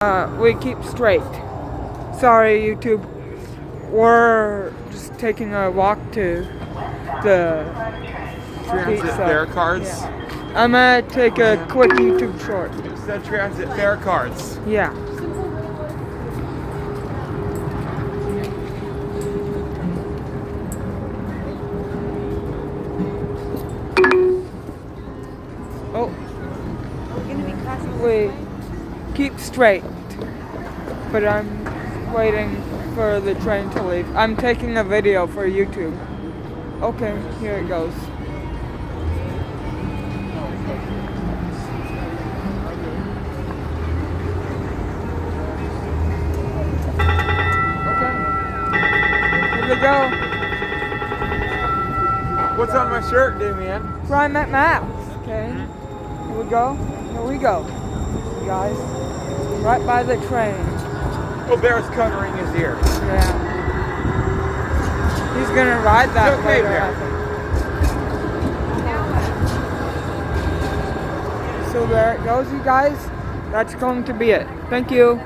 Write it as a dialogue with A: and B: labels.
A: We keep straight. Sorry, YouTube. We're just taking a walk to the
B: Transit
A: pizza.
B: fare cards.
A: Yeah. I'm gonna take a quick YouTube short.
B: It said transit fare cards.
A: Yeah. Oh. We keep straight, but I'm waiting for the train to leave. I'm taking a video for YouTube. Okay, here it goes. Okay, here we go.
B: What's on my shirt, Damien?
A: Prime at Maps. Okay, here we go. Here we go, you guys. Right by the train.
B: Oh, Bear's covering his ears.
A: Yeah. He's gonna ride that
B: It's okay,
A: later,
B: Bear.
A: I think. So there it goes, you guys. That's going to be it. Thank you.